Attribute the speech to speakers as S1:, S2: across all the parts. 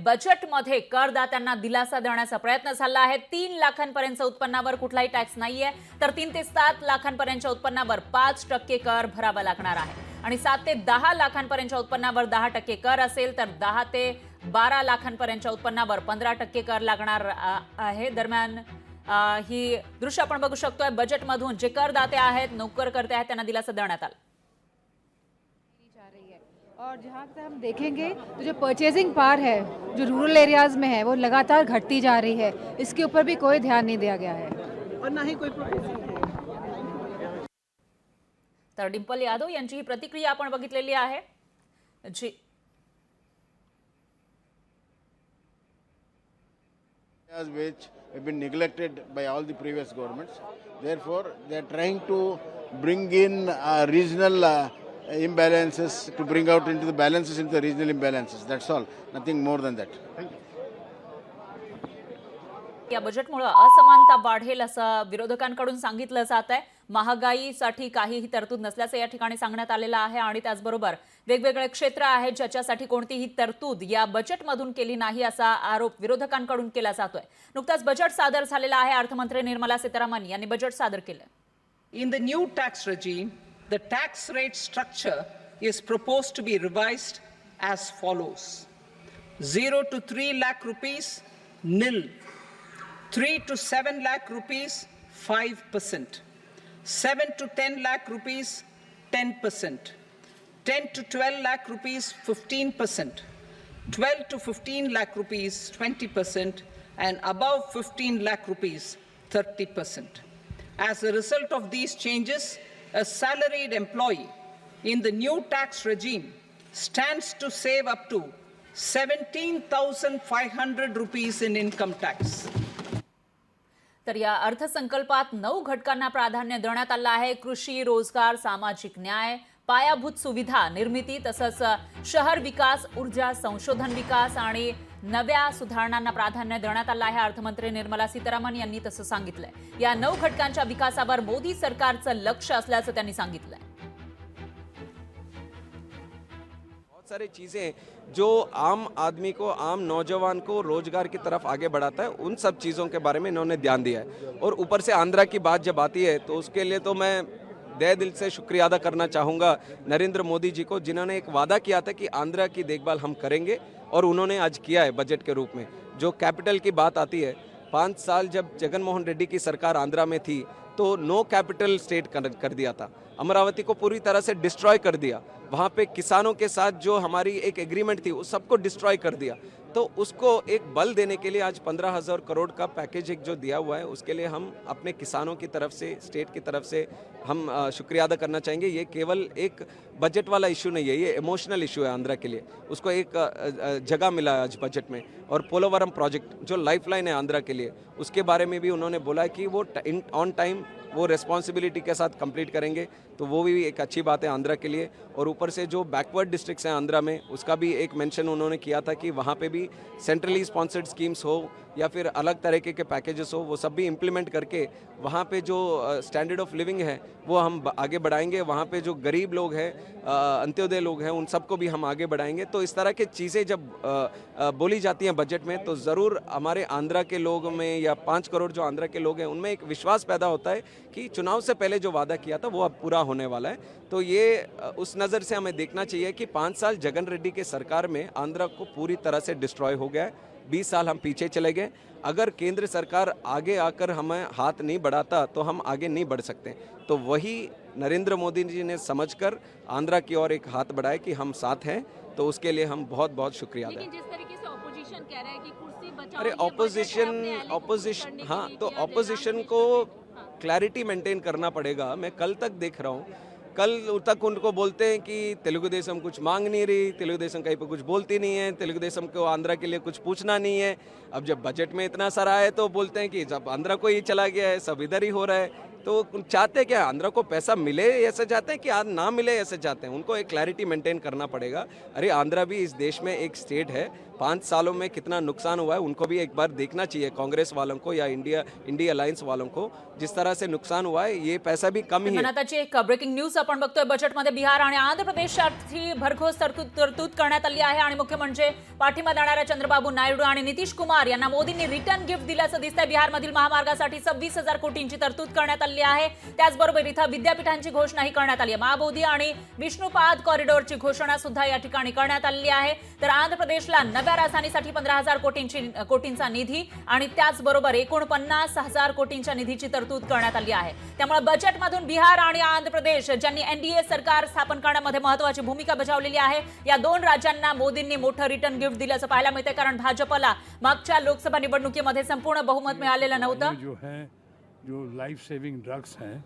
S1: बजेटमध्ये करदात्यांना दिलासा देण्याचा प्रयत्न झाला आहे. 3 लाखांपर्यंतच्या उत्पन्नावर कुठलाही टॅक्स नाहीये, तर 3 ते 7 लाखांपर्यंतच्या उत्पन्नावर 5% कर भरावा लागणार आहे आणि 7 ते 10 लाखांपर्यंतच्या उत्पन्नावर 10% कर असेल, तर 10 ते 12 लाखांपर्यंतच्या उत्पन्नावर 15% कर लागणार आहे. दरम्यान ही दृश्य आपण बघू शकतोय. बजेटमधून जे करदाते आहेत, नोकरकर्ते आहेत, त्यांना दिलासा देण्यात आला.
S2: और जहाँ तक हम देखेंगे तो जो परचेजिंग पावर है जो रूरल एरियाज़ में है वो लगातार घटती जा रही है, इसके ऊपर भी कोई ध्यान नहीं दिया गया है
S3: और ना ही कोई है।
S1: तर डिंपल यादव यांची ही प्रतिक्रिया आपण बघितलेली आहे. जी
S4: which have been neglected by all the previous governments. Therefore, they are trying to bring in regional imbalances, to bring out into the balances into the regional imbalances. That's all. Nothing more than that.
S1: या बजेटमुळे असमानता वाढेल असं विरोधकांकडून सांगितलं जात आहे. महागाईसाठी काहीही तरतूद नसल्याचं या ठिकाणी सांगण्यात आलेलं आहे आणि त्याचबरोबर वेगवेगळे क्षेत्र आहेत ज्याच्यासाठी कोणतीही तरतूद या बजेटमधून केली नाही असा आरोप विरोधकांकडून केला जातोय. नुकताच बजेट सादर झालेला आहे. अर्थमंत्री निर्मला सीतारामन यांनी बजेट सादर केलं.
S3: In the new tax regime, the tax rate structure is proposed to be revised as follows: 0 to 3 lakh rupees, nil; 3 to 7 lakh rupees, 5%; 7 to 10 lakh rupees, 10%; 10 to 12 lakh rupees, 15%; 12 to 15 lakh rupees, 20%; and above 15 lakh rupees, 30%. As a result of these changes, a salaried employee in the new tax regime stands to save up to 17,500 rupees in income tax.
S1: तर या अर्थसंकल्पात 9 घटकांना प्राधान्य देण्यात आलं आहे. कृषी, रोजगार, सामाजिक न्याय, पायाभूत सुविधा निर्मिती, तसंच शहर विकास, ऊर्जा, संशोधन विकास आणि नव्या सुधारणांना प्राधान्य देण्यात आलं आहे. अर्थमंत्री निर्मला सीतारामन यांनी तसं सांगितलंय. या 9 घटकांच्या विकासावर मोदी सरकारचं लक्ष असल्याचं त्यांनी सांगितलंय.
S5: बहुत सारी चीज़ें जो आम आदमी को, आम नौजवान को रोजगार की तरफ आगे बढ़ाता है, उन सब चीज़ों के बारे में इन्होंने ध्यान दिया है. और ऊपर से आंध्रा की बात जब आती है तो उसके लिए तो मैं तहे दिल से शुक्रिया अदा करना चाहूँगा नरेंद्र मोदी जी को, जिन्होंने एक वादा किया था कि आंध्रा की देखभाल हम करेंगे और उन्होंने आज किया है बजट के रूप में. जो कैपिटल की बात आती है, 5 साल जब जगन मोहन रेड्डी की सरकार आंध्रा में थी तो नो कैपिटल स्टेट कर दिया था. अमरावती को पूरी तरह से डिस्ट्रॉय कर दिया. वहाँ पे किसानों के साथ जो हमारी एक एग्रीमेंट थी उस सबको डिस्ट्रॉय कर दिया. तो उसको एक बल देने के लिए आज 15,000 करोड़ का पैकेज एक जो दिया हुआ है, उसके लिए हम अपने किसानों की तरफ से, स्टेट की तरफ से हम शुक्रिया अदा करना चाहेंगे. ये केवल एक बजट वाला इशू नहीं है, ये इमोशनल इशू है आंध्रा के लिए. उसको एक जगह मिला है आज बजट में. और पोलोवरम प्रोजेक्ट जो लाइफलाइन है आंध्रा के लिए, उसके बारे में भी उन्होंने बोला है कि वो ऑन टाइम वो रिस्पॉन्सिबिलिटी के साथ कंप्लीट करेंगे. तो वो भी एक अच्छी बात है आंध्रा के लिए. और ऊपर से जो बैकवर्ड डिस्ट्रिक्ट्स हैं आंध्रा में, उसका भी एक मेंशन उन्होंने किया था कि वहाँ पे भी सेंट्रली स्पॉन्सर्ड स्कीम्स हो या फिर अलग तरीके के पैकेजेस हो, वो सब भी इम्प्लीमेंट करके वहाँ पे जो स्टैंडर्ड ऑफ लिविंग है वो हम आगे बढ़ाएंगे. वहाँ पे जो गरीब लोग हैं, अंत्योदय लोग हैं, उन सबको भी हम आगे बढ़ाएंगे. तो इस तरह की चीज़ें जब बोली जाती हैं बजट में, तो ज़रूर हमारे आंध्रा के लोग में या 5 करोड़ जो आंध्रा के लोग हैं उनमें एक विश्वास पैदा होता है कि चुनाव से पहले जो वादा किया था वो अब पूरा होने वाला है. तो ये उस नज़र से हमें देखना चाहिए कि 5 साल जगन रेड्डी के सरकार में आंध्रा को पूरी तरह से डिस्ट्रॉय हो गया है. 20 साल हम पीछे चले गए. अगर केंद्र सरकार आगे आकर हमें हाथ नहीं बढ़ाता तो हम आगे नहीं बढ़ सकते. तो वही नरेंद्र मोदी जी ने समझकर आंध्रा की ओर एक हाथ बढ़ाए कि हम साथ हैं. तो उसके लिए हम बहुत बहुत शुक्रिया अदा.
S6: लेकिन जिस तरीके से ऑपोजिशन कह रहा है कि कुर्सी बचाओ,
S5: अरे ऑपोजिशन हाँ, तो ऑपोजिशन को क्लैरिटी मेंटेन करना पड़ेगा. मैं कल तक देख रहा हूँ, कल तक उनको बोलते हैं कि तेलुगु देशम कुछ मांग नहीं रही, तेलुगु देशम कहीं पर कुछ बोलती नहीं है, तेलुगु देशम को आंध्रा के लिए कुछ पूछना नहीं है. अब जब बजट में इतना सारा है तो बोलते हैं कि जब आंध्रा को ही चला गया है, सब इधर ही हो रहा है. तो चाहते क्या, आंध्रा को पैसा मिले ऐसे चाहते हैं कि आज ना मिले ऐसे चाहते हैं? उनको एक क्लैरिटी मेंटेन करना पड़ेगा. अरे आंध्रा भी इस देश में एक स्टेट है, 5 सालों में कितना नुकसान हुआ है उनको भी एक बार देखना चाहिए, कांग्रेस वालों को या इंडिया अलायन्स वालों को। जिस तरह से नुकसान हुआ है ये पैसा भी कम ही है।
S1: आताची एक ब्रेकिंग न्यूज आपण बघतोय। बजेटमध्ये बिहार आणि आंध्र प्रदेशसाठी भरघोस तरतूद करण्यात आली आहे आणि मुख्य म्हणजे पाठिंबा देणाऱ्या चंद्रबाबू नायडू आणि नितीश कुमार यांना मोदींनी रिटर्न गिफ्ट दिल्याचं दिसतंय। बिहारमधील महामार्गासाठी 26,000 कोटींची तरतूद करण्यात आली आहे। त्याचबरोबर इथं विद्यापीठांची घोषणाही करण्यात आली आहे। महाबोधी आणि विष्णुपाद कॉरिडॉरची घोषणा सुद्धा या ठिकाणी करण्यात आली आहे। तर आंध्र प्रदेशला नव्या राजधानीसाठी 15,000 कोटींचा निधी आणि त्याचबरोबर एकूण 50,000 कोटींच्या निधीची तरतूद करण्यात आली आहे। त्यामुळे बजेटमधून बिहार आणि आंध्र प्रदेश ज्यांनी एनडीए सरकार स्थापन करण्यामध्ये महत्त्वाची भूमिका बजावलेली आहे, या दोन राज्यांना मोदींनी मोठं रिटर्न गिफ्ट दिल्याचं पाहायला मिळतंय। कारण भाजपला मागच्या लोकसभा निवडणुकीमध्ये संपूर्ण बहुमत मिळालेलं नव्हतं।
S7: जो लाइफ सेविंग ड्रग्स हैं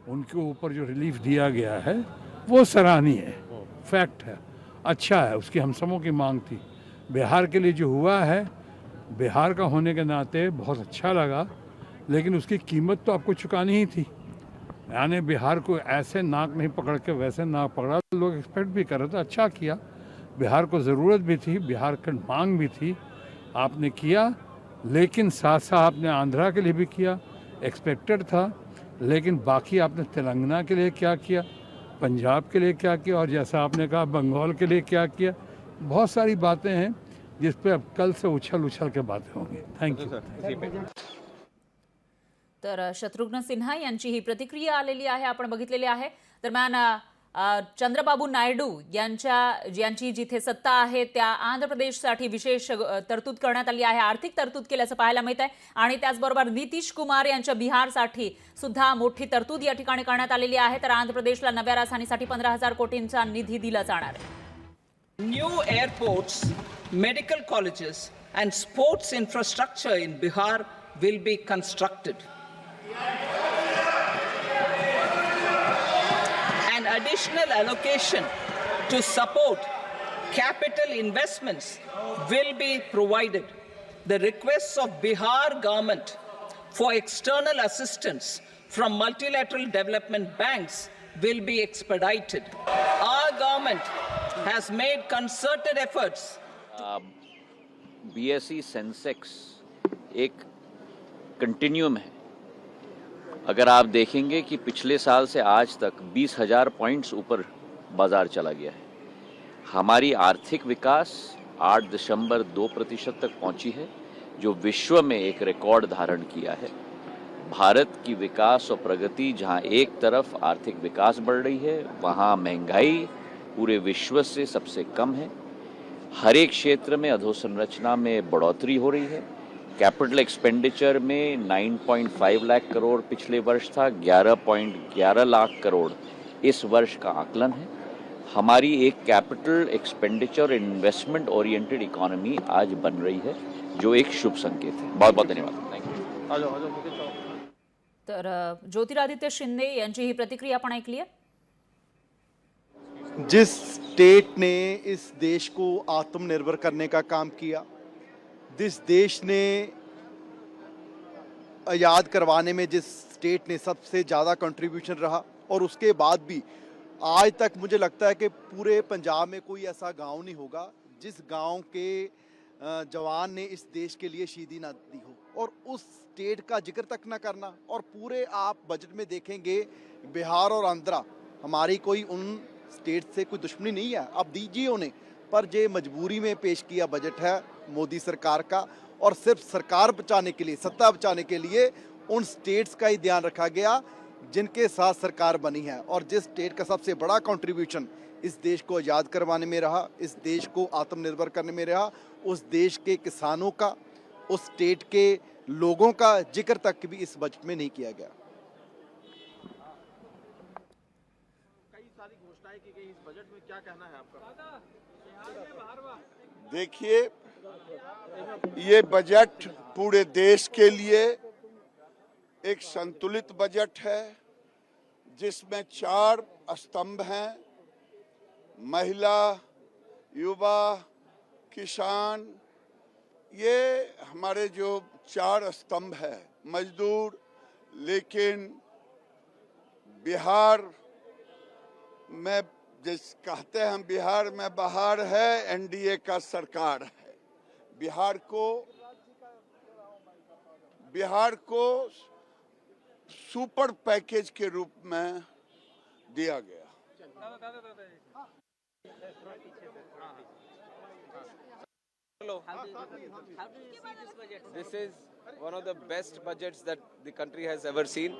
S7: उनके ऊपर जो रिलीफ दिया गया है वो सराहनीय है, फैक्ट है, अच्छा है, उसकी हम सबों की मांग थी। बिहार के लिए जो हुआ है, बिहार का होने के नाते बहुत अच्छा लगा, लेकिन उसकी कीमत तो आपको चुकानी ही थी। यानी बिहार को ऐसे नाक नहीं पकड़ के वैसे नाक पकड़ा, लोग एक्सपेक्ट भी कर रहे थे, अच्छा किया। बिहार को ज़रूरत भी थी, बिहार की मांग भी थी, आपने किया। लेकिन साथ साथ आपने आंध्रा के लिए भी किया, एक्सपेक्टेड था। लेकिन बाकी आपने तेलंगाना के लिए क्या किया, पंजाब के लिए क्या किया, और जैसा आपने कहा बंगाल के लिए क्या किया, बहुत सारी बातें हैं जिस पे अब कल से उछल उछल के बातें होंगी। Thank you.
S1: तर शत्रुघ्न सिन्हा यांची ही प्रतिक्रिया आलेली आहे, आपण बघितलेली आहे। दरम्यान चंद्रबाबू नायडू यांची जिथे सत्ता आहे त्या आंध्र प्रदेशसाठी विशेष तरतूद करण्यात आली आहे, आर्थिक तरतूद केल्याचं पाहायला मिळत आहे। आणि त्याचबरोबर नितीश कुमार यांच्या बिहारसाठी सुद्धा मोठी तरतूद या ठिकाणी करण्यात आलेली आहे। तर आंध्र प्रदेशला नव्या राजधानीसाठी 15,000 कोटींचा निधी दिला जाणार आहे।
S3: New airports, medical colleges, and sports infrastructure in Bihar will be constructed. An additional allocation to support capital investments will be provided. The requests of Bihar government for external assistance from multilateral development banks will be expedited. Our government has made concerted efforts.
S8: BSE Sensex एक continuum है। अगर आप देखेंगे कि पिछले साल से आज तक 20,000 पॉइंट्स ऊपर बाजार चला गया है। हमारी आर्थिक विकास 8.2% तक पहुंची है, जो विश्व में एक रिकॉर्ड धारण किया है। भारत की विकास और प्रगति, जहां एक तरफ आर्थिक विकास बढ़ रही है, वहां महंगाई पूरे विश्व से सबसे कम है। हर एक क्षेत्र में अधोसंरचना में बढ़ोतरी हो रही है। कैपिटल एक्सपेंडिचर में 9.5 लाख करोड़ पिछले वर्ष था, 11.11 लाख करोड़ इस वर्ष का आकलन है। हमारी एक capital expenditure investment oriented economy आज बन रही है, जो एक शुभ संकेत है। बहुत बहुत धन्यवाद। Thank you.
S1: तर ज्योतिरादित्य शिंदे यांची ही प्रतिक्रिया आपण ऐकली आहे।
S9: जिस स्टेट ने इस देश को आत्मनिर्भर करने का काम किया, जिस देश ने आज़ाद करवाने में जिस स्टेट ने सबसे ज़्यादा कंट्रीब्यूशन रहा, और उसके बाद भी आज तक मुझे लगता है कि पूरे पंजाब में कोई ऐसा गांव नहीं होगा जिस गांव के जवान ने इस देश के लिए शहीदी ना दी हो, और उस स्टेट का जिक्र तक ना करना। और पूरे आप बजट में देखेंगे बिहार और आंध्रा, हमारी कोई उन स्टेट से कोई दुश्मनी नहीं है, अब दीजिए उन्हें, पर ये मजबूरी में पेश किया बजट है मोदी सरकार का, और सिर्फ सरकार बचाने के लिए, सत्ता बचाने के लिए उन स्टेट्स का ही ध्यान रखा गया जिनके साथ सरकार बनी है। और जिस स्टेट का सबसे बड़ा कंट्रीब्यूशन इस देश को आज़ाद करवाने में रहा, इस देश को आत्मनिर्भर करने में रहा, उस देश के किसानों का, उस स्टेट के लोगों का जिक्र तक भी इस बजट में नहीं किया गया।
S4: कई सारी घोषणाएं की गई इस बजट में, क्या कहना है आपका? देखिए, ये बजट पूरे देश के लिए एक संतुलित बजट है, जिसमें 4 स्तंभ हैं: महिला, युवा, किसान। ये हमारे जो 4 स्तंभ है, मजदूर। लेकिन बिहार में जिस कहते हैं, हम बिहार में बहार है, एनडीए का सरकार है।
S10: बिहार को सुपर पैकेज के रूप में दिया गया।
S5: This is one of the best budgets that the country has ever seen.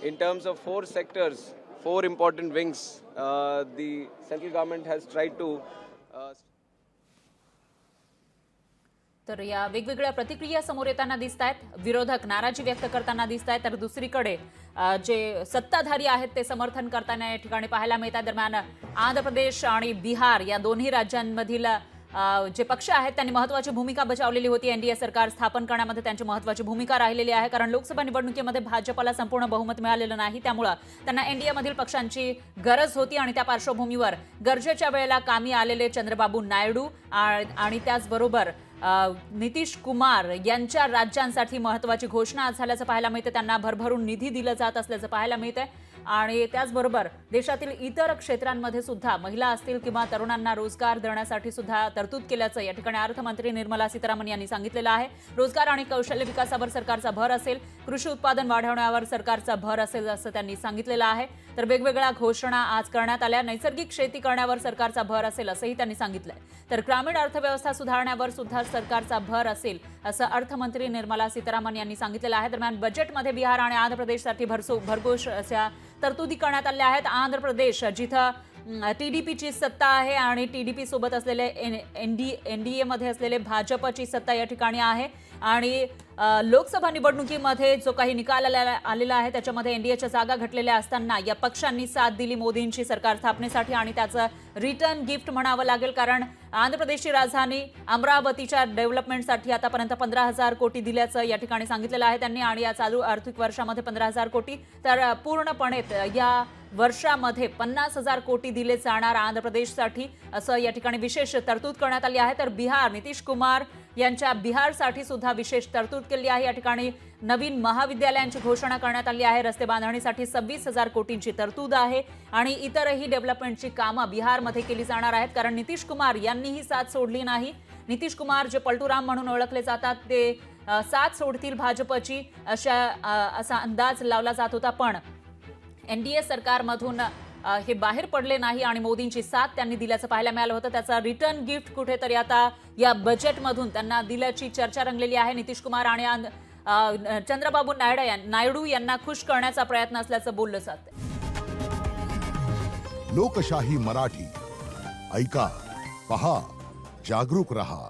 S5: In terms of 4 sectors, 4 important wings, the central government has tried to
S1: तर या वेगवेगळ्या प्रतिक्रिया समोर येताना दिसत आहेत. विरोधक नाराजी व्यक्त करताना दिसत आहेत, तर दुसरीकडे जे सत्ताधारी आहेत ते समर्थन करताना या ठिकाणी पाहायला मिळतात. दरम्यान आंध्र प्रदेश आणि बिहार या दोन्ही राज्यांमधील जे पक्ष आहेत त्यांनी महत्त्वाची भूमिका बजावलेली होती. एनडीए सरकार स्थापन करण्यामध्ये त्यांची महत्त्वाची भूमिका राहिलेली आहे, कारण लोकसभा निवडणुकीमध्ये भाजपला संपूर्ण बहुमत मिळालेलं नाही. त्यामुळे त्यांना एनडीएमधील पक्षांची गरज होती आणि त्या पार्श्वभूमीवर गरजेच्या वेळेला कामी आलेले चंद्रबाबू नायडू आणि त्याचबरोबर नितीश कुमार यांच्या राज्यांसाठी महत्त्वाची घोषणा आज झाल्याचं पाहायला मिळतं. त्यांना भरभरून निधी दिला जात असल्याचं पाहायला मिळतंय आणि त्याचबरोबर देशातील इतर क्षेत्रांमध्ये सुद्धा महिला असतील किंवा तरुणांना रोजगार देण्यासाठी सुद्धा तरतूद केल्याचं या ठिकाणी अर्थमंत्री निर्मला सीतारामन यांनी सांगितलेलं आहे. रोजगार आणि कौशल्य विकासावर सरकारचा भर असेल, कृषी उत्पादन वाढवण्यावर सरकारचा भर असेल असं त्यांनी सांगितलेलं आहे. तर वेगवेगळ्या घोषणा आज करण्यात आल्या. नैसर्गिक शेती करण्यावर सरकारचा भर असेल असंही त्यांनी सांगितलंय. तर ग्रामीण अर्थव्यवस्था सुधारण्यावर सुद्धा सरकारचा भर असेल असं अर्थमंत्री निर्मला सीतारामन यांनी सांगितलेलं आहे. दरम्यान बजेटमध्ये बिहार आणि आंध्र प्रदेशसाठी भरघोस अशा तरतुदी करण्यात आल्या आहेत. आंध्र प्रदेश जिथं टीडीपीची सत्ता आहे आणि टीडीपी सोबत असलेले एनडीए मध्ये असलेले भाजपची सत्ता या ठिकाणी आहे आणि लोकसभा निवडणुकीमध्ये जो काही निकाल आलेला आहे त्याच्यामध्ये एनडीएच्या जागा घटलेल्या असताना या पक्षांनी साथ दिली मोदींची सरकार स्थापनेसाठी आणि त्याचं रिटर्न गिफ्ट म्हणावं लागेल, कारण आंध्र प्रदेशची राजधानी अमरावतीच्या डेव्हलपमेंटसाठी आतापर्यंत 15,000 कोटी दिल्याचं या ठिकाणी सांगितलेलं आहे त्यांनी आणि या चालू आर्थिक वर्षामध्ये 15,000 कोटी तर पूर्णपणे या वर्षामध्ये 50,000 कोटी दिले जाणार आंध्र प्रदेशसाठी असं या ठिकाणी विशेष तरतूद करण्यात आली आहे. तर बिहार नितीश कुमार यांच्या बिहारसाठी सुद्धा विशेष तरतूद केली आहे. या ठिकाणी नवीन महाविद्यालयांची घोषणा करण्यात आली आहे. रस्ते बांधणीसाठी 26,000 कोटींची तरतूद आहे आणि इतरही डेव्हलपमेंटची कामं बिहारमध्ये केली जाणार आहेत, कारण नितीश कुमार यांनीही साथ सोडली नाही. नितीश कुमार जे पलटूराम म्हणून ओळखले जातात ते साथ सोडतील भाजपची असा अंदाज लावला जात होता, पण एनडीए सरकारमधून हे बाहेर पडले नाही आणि मोदींची साथ त्यांनी दिल्याचं पाहायला मिळालं होतं. त्याचा रिटर्न गिफ्ट कुठेतरी आता या बजेटमधून त्यांना दिल्याची चर्चा रंगलेली आहे. नितीश कुमार आणि चंद्रबाबू नायडू यांना खुश करण्याचा प्रयत्न असल्याचं बोललं जातं.
S11: लोकशाही मराठी ऐका, पहा, जागरूक रहा.